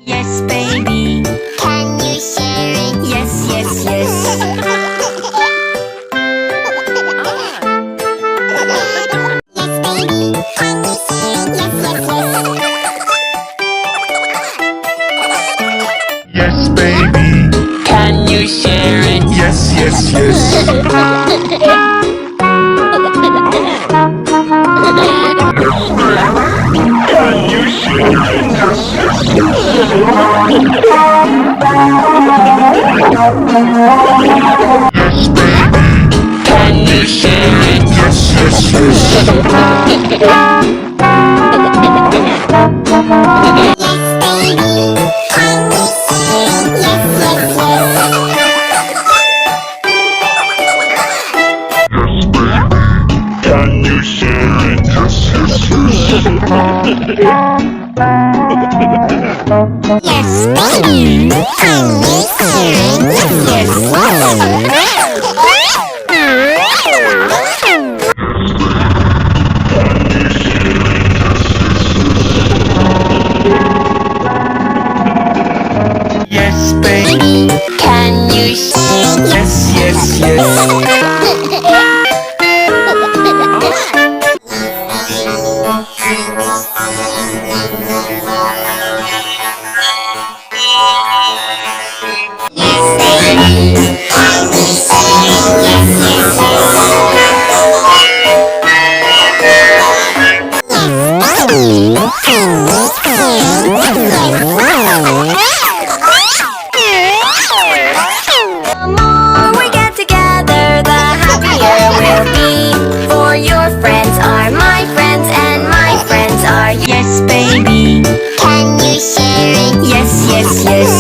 Yes, baby. Can you share it? Yes, yes, yes. Yes, baby. Can you share it? Yes, yes, yes. Can you share it? Yes, yes, baby. Can you share it? Yes, yes, yes. Can you share it? Yes, yes, yes. Yes, baby. Can you share it? Yes, Yes, baby. Can you share it? Yes, yes, yes. The more we get together, the happier we'll be. For your friends are my friends, and my friends are yours. Yes, baby. Can you share it? Yes, yes, yes.